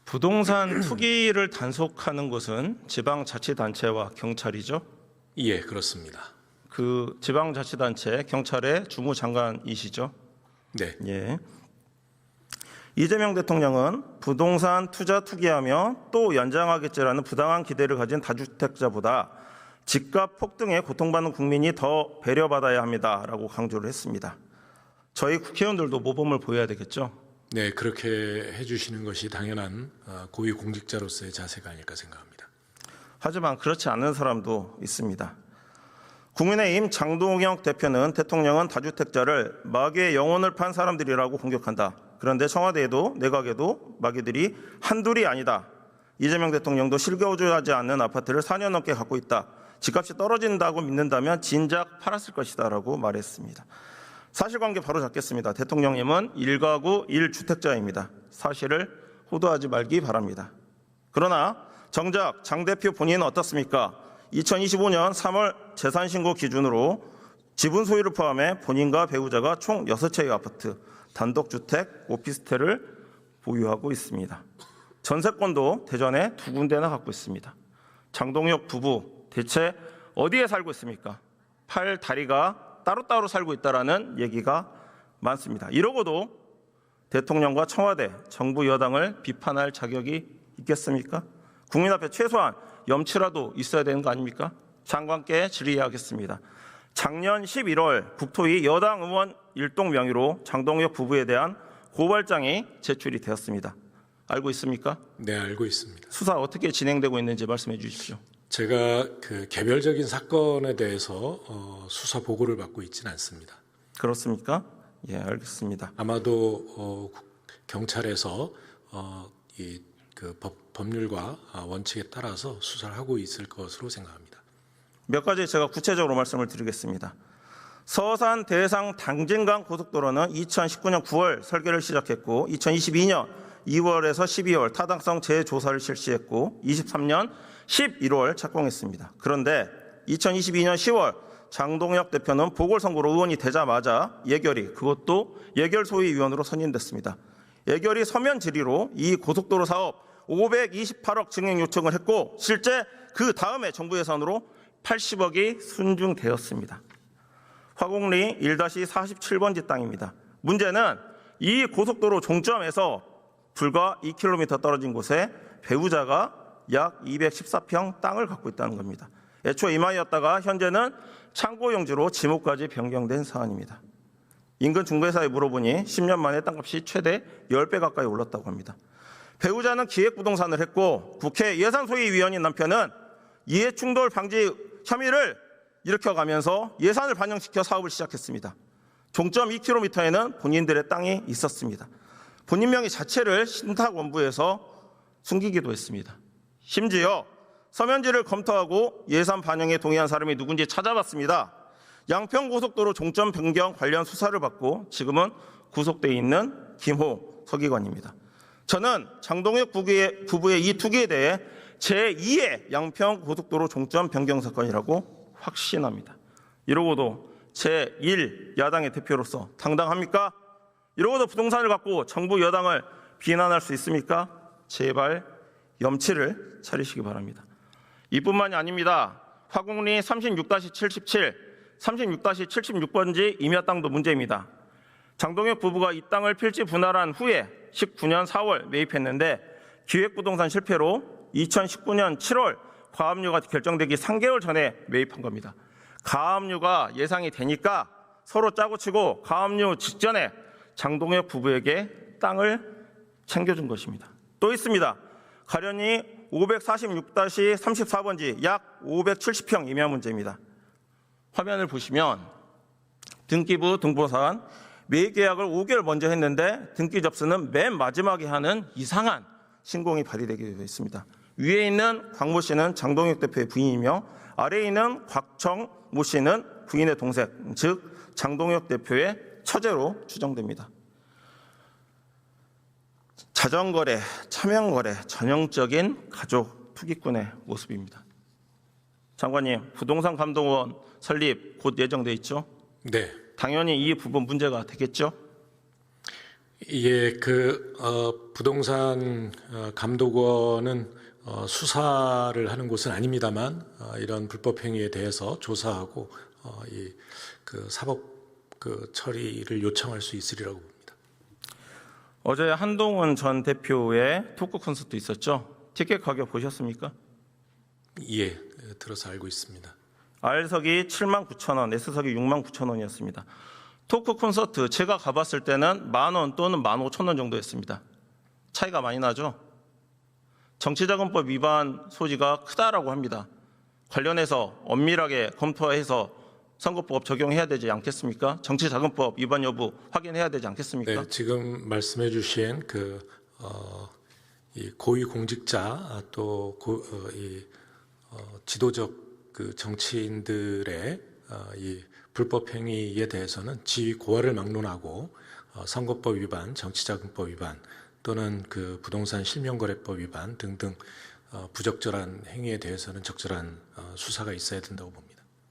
부동산 투기를 단속하는 곳은 지방자치단체와 경찰이죠. 예, 그렇습니다. 그 지방자치단체 경찰의 주무장관이시죠. 네. 예. 이재명 대통령은 부동산 투자 투기하며 또 연장하겠지라는 부당한 기대를 가진 다주택자보다 집값 폭등에 고통받는 국민이 더 배려받아야 합니다라고 강조를 했습니다. 저희 국회의원들도 모범을 보여야 되겠죠. 네, 그렇게 해주시는 것이 당연한 고위공직자로서의 자세가 아닐까 생각합니다. 하지만 그렇지 않은 사람도 있습니다. 국민의힘 장동혁 대표는 대통령은 다주택자를 마귀의 영혼을 판 사람들이라고 공격한다. 그런데 청와대에도 내각에도 마귀들이 한둘이 아니다. 이재명 대통령도 실거주하지 않는 아파트를 4년 넘게 갖고 있다. 집값이 떨어진다고 믿는다면 진작 팔았을 것이다 라고 말했습니다. 사실관계 바로 잡겠습니다. 대통령님은 1가구 1주택자입니다. 사실을 호도하지 말기 바랍니다. 그러나 정작 장 대표 본인은 어떻습니까? 2025년 3월 재산신고 기준으로 지분 소유를 포함해 본인과 배우자가 총 6채의 아파트, 단독주택, 오피스텔을 보유하고 있습니다. 전세권도 대전에 2군데나 갖고 있습니다. 장동혁 부부 대체 어디에 살고 있습니까? 팔 다리가 따로따로 살고 있다는 얘기가 많습니다. 이러고도 대통령과 청와대, 정부 여당을 비판할 자격이 있겠습니까? 국민 앞에 최소한 염치라도 있어야 되는 거 아닙니까? 장관께 질의하겠습니다. 작년 11월 국토위 여당 의원 일동 명의로 장동혁 부부에 대한 고발장이 제출이 되었습니다. 알고 있습니까? 네, 알고 있습니다. 수사 어떻게 진행되고 있는지 말씀해 주십시오. 제가 그 개별적인 사건에 대해서 수사 보고를 받고 있지는 않습니다. 그렇습니까? 예, 알겠습니다. 아마도 경찰에서 그 법률과 원칙에 따라서 수사를 하고 있을 것으로 생각합니다. 몇 가지 제가 구체적으로 말씀을 드리겠습니다. 서산 대상 당진강 고속도로는 2019년 9월 설계를 시작했고 2022년 2월에서 12월 타당성 재조사를 실시했고 23년 11월 착공했습니다. 그런데 2022년 10월 장동혁 대표는 보궐선거로 의원이 되자마자 예결위, 그것도 예결소위위원으로 선임됐습니다. 예결위 서면 질의로 이 고속도로 사업 528억 증액 요청을 했고 실제 그 다음에 정부 예산으로 80억이 순증되었습니다. 화곡리 1-47번지 땅입니다. 문제는 이 고속도로 종점에서 불과 2km 떨어진 곳에 배우자가 약 214평 땅을 갖고 있다는 겁니다. 애초 이마이였다가 현재는 창고용지로 지목까지 변경된 사안입니다. 인근 중개사에 물어보니 10년 만에 땅값이 최대 10배 가까이 올랐다고 합니다. 배우자는 기획부동산을 했고 국회 예산소위위원인 남편은 이해충돌 방지 혐의를 일으켜가면서 예산을 반영시켜 사업을 시작했습니다. 종점 2km에는 본인들의 땅이 있었습니다. 본인 명의 자체를 신탁원부에서 숨기기도 했습니다. 심지어 서면지를 검토하고 예산 반영에 동의한 사람이 누군지 찾아봤습니다. 양평고속도로 종점 변경 관련 수사를 받고 지금은 구속돼 있는 김호 서기관입니다. 저는 장동혁 부부의 이 투기에 대해 제2의 양평고속도로 종점 변경 사건이라고 확신합니다. 이러고도 제1 야당의 대표로서 당당합니까? 이러고도 부동산을 갖고 정부 여당을 비난할 수 있습니까? 제발 염치를 차리시기 바랍니다. 이뿐만이 아닙니다. 화곡리 36-77, 36-76번지 임야 땅도 문제입니다. 장동혁 부부가 이 땅을 필지 분할한 후에 19년 4월 매입했는데 기획부동산 실패로 2019년 7월 가압류가 결정되기 3개월 전에 매입한 겁니다. 가압류가 예상이 되니까 서로 짜고 치고 가압류 직전에 장동혁 부부에게 땅을 챙겨준 것입니다. 또 있습니다. 가련이 546-34번지 약 570평 임야 문제입니다. 화면을 보시면 등기부 등본상 매입 계약을 5개월 먼저 했는데 등기 접수는 맨 마지막에 하는 이상한 신공이 발휘되게 되어 있습니다. 위에 있는 곽모 씨는 장동혁 대표의 부인이며 아래에 있는 곽정모 씨는 부인의 동생, 즉 장동혁 대표의 처제로 추정됩니다. 자전거래, 차명거래, 전형적인 가족 투기꾼의 모습입니다. 장관님, 부동산 감독원 설립 곧 예정돼 있죠? 네. 당연히 이 부분 문제가 되겠죠? 예, 부동산 감독원은 수사를 하는 곳은 아닙니다만 이런 불법 행위에 대해서 조사하고 사법 처리를 요청할 수 있으리라고 봅니다. 어제 한동훈 전 대표의 토크 콘서트 있었죠? 티켓 가격 보셨습니까? 예, 들어서 알고 있습니다. R석이 79,000원, S석이 69,000원이었습니다. 토크 콘서트 제가 가봤을 때는 10,000원 또는 15,000원 정도였습니다. 차이가 많이 나죠? 정치자금법 위반 소지가 크다라고 합니다. 관련해서 엄밀하게 검토해서 선거법 적용해야 되지 않겠습니까? 정치자금법 위반 여부 확인해야 되지 않겠습니까? 네, 지금 말씀해 주신 이 고위공직자 또 지도적 정치인들의 이 불법 행위에 대해서는 지위 고하를 막론하고 선거법 위반, 정치자금법 위반 또는 부동산 실명거래법 위반 등등 부적절한 행위에 대해서는 적절한 수사가 있어야 된다고 봅니다.